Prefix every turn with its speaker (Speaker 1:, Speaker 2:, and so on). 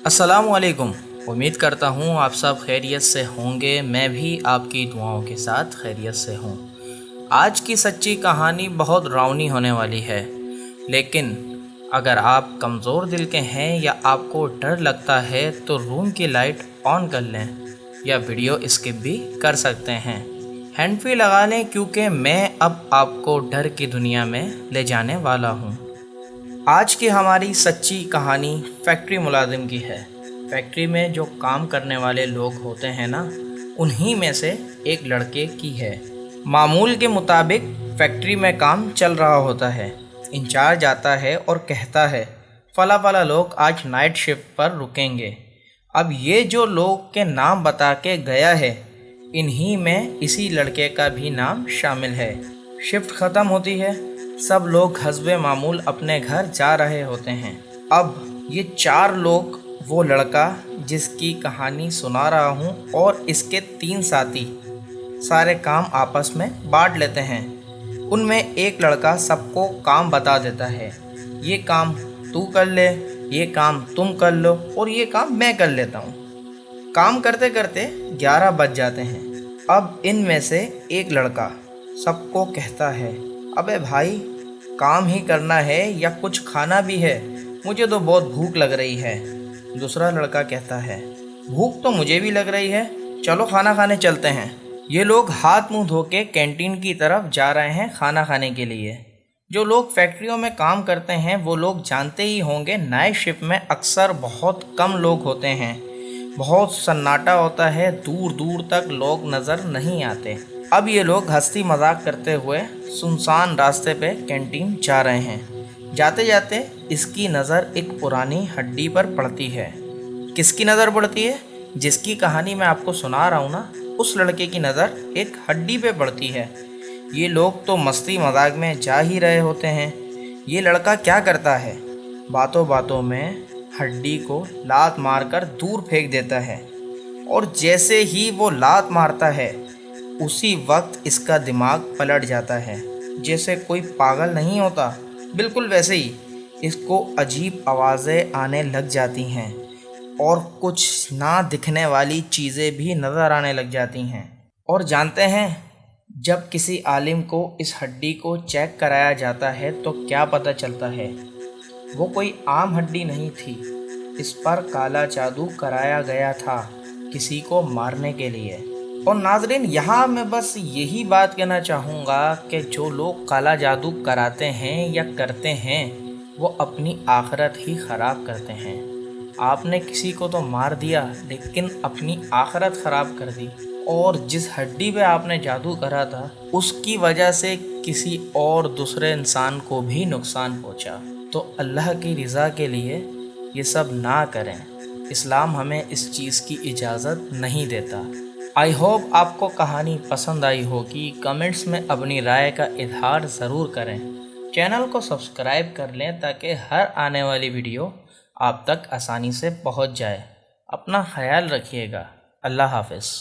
Speaker 1: السلام علیکم۔ امید کرتا ہوں آپ سب خیریت سے ہوں گے، میں بھی آپ کی دعاؤں کے ساتھ خیریت سے ہوں۔ آج کی سچی کہانی بہت ڈراؤنی ہونے والی ہے، لیکن اگر آپ کمزور دل کے ہیں یا آپ کو ڈر لگتا ہے تو روم کی لائٹ آن کر لیں یا ویڈیو اسکپ بھی کر سکتے ہیں۔ ہینڈ فری لگا لیں کیونکہ میں اب آپ کو ڈر کی دنیا میں لے جانے والا ہوں۔ آج کی ہماری سچی کہانی فیکٹری ملازم کی ہے۔ فیکٹری میں جو کام کرنے والے لوگ ہوتے ہیں نا، انہی میں سے ایک لڑکے کی ہے۔ معمول کے مطابق فیکٹری میں کام چل رہا ہوتا ہے۔ انچارج آتا ہے اور کہتا ہے فلاں فلاں لوگ آج نائٹ شفٹ پر رکیں گے۔ اب یہ جو لوگ کے نام بتا کے گیا ہے، انہی میں اسی لڑکے کا بھی نام شامل ہے۔ شفٹ ختم ہوتی ہے، سب لوگ حسب معمول اپنے گھر جا رہے ہوتے ہیں۔ اب یہ 4 لوگ، وہ لڑکا جس کی کہانی سنا رہا ہوں اور اس کے 3 ساتھی، سارے کام آپس میں بانٹ لیتے ہیں۔ ان میں ایک لڑکا سب کو کام بتا دیتا ہے، یہ کام تو کر لے، یہ کام تم کر لو اور یہ کام میں کر لیتا ہوں۔ کام کرتے کرتے 11 بج جاتے ہیں۔ اب ان میں سے ایک لڑکا سب کو کہتا ہے، ابے بھائی کام ہی کرنا ہے یا کچھ کھانا بھی ہے، مجھے تو بہت بھوک لگ رہی ہے۔ دوسرا لڑکا کہتا ہے، بھوک تو مجھے بھی لگ رہی ہے، چلو کھانا کھانے چلتے ہیں۔ یہ لوگ ہاتھ منہ دھو کے کینٹین کی طرف جا رہے ہیں کھانا کھانے کے لیے۔ جو لوگ فیکٹریوں میں کام کرتے ہیں وہ لوگ جانتے ہی ہوں گے، نائٹ شفٹ میں اکثر بہت کم لوگ ہوتے ہیں، بہت سناٹا ہوتا ہے، دور دور تک لوگ نظر نہیں آتے۔ اب یہ لوگ ہنسی مذاق کرتے ہوئے سنسان راستے پہ کینٹین جا رہے ہیں۔ جاتے جاتے اس کی نظر ایک پرانی ہڈی پر پڑتی ہے۔ کس کی نظر پڑتی ہے؟ جس کی کہانی میں آپ کو سنا رہا ہوں نا، اس لڑکے کی نظر ایک ہڈی پہ پڑتی ہے۔ یہ لوگ تو مستی مذاق میں جا ہی رہے ہوتے ہیں۔ یہ لڑکا کیا کرتا ہے؟ باتوں باتوں میں ہڈی کو لات مار کر دور پھینک دیتا ہے، اور جیسے ہی وہ لات مارتا ہے اسی وقت اس کا دماغ پلٹ جاتا ہے۔ جیسے کوئی پاگل نہیں ہوتا، بالکل ویسے ہی اس کو عجیب آوازیں آنے لگ جاتی ہیں اور کچھ نہ دکھنے والی چیزیں بھی نظر آنے لگ جاتی ہیں۔ اور جانتے ہیں جب کسی عالم کو اس ہڈی کو چیک کرایا جاتا ہے تو کیا پتہ چلتا ہے؟ وہ کوئی عام ہڈی نہیں تھی، اس پر کالا جادو کرایا گیا تھا کسی کو مارنے کے لیے۔ اور ناظرین، یہاں میں بس یہی بات کہنا چاہوں گا کہ جو لوگ کالا جادو کراتے ہیں یا کرتے ہیں وہ اپنی آخرت ہی خراب کرتے ہیں۔ آپ نے کسی کو تو مار دیا لیکن اپنی آخرت خراب کر دی، اور جس ہڈی پہ آپ نے جادو کرا تھا اس کی وجہ سے کسی اور دوسرے انسان کو بھی نقصان پہنچا۔ تو اللہ کی رضا کے لیے یہ سب نہ کریں، اسلام ہمیں اس چیز کی اجازت نہیں دیتا۔ آئی ہوپ آپ کو کہانی پسند آئی ہوگی۔ کمنٹس میں اپنی رائے کا اظہار ضرور کریں۔ چینل کو سبسکرائب کر لیں تاکہ ہر آنے والی ویڈیو آپ تک آسانی سے پہنچ جائے۔ اپنا خیال رکھیے گا۔ اللہ حافظ۔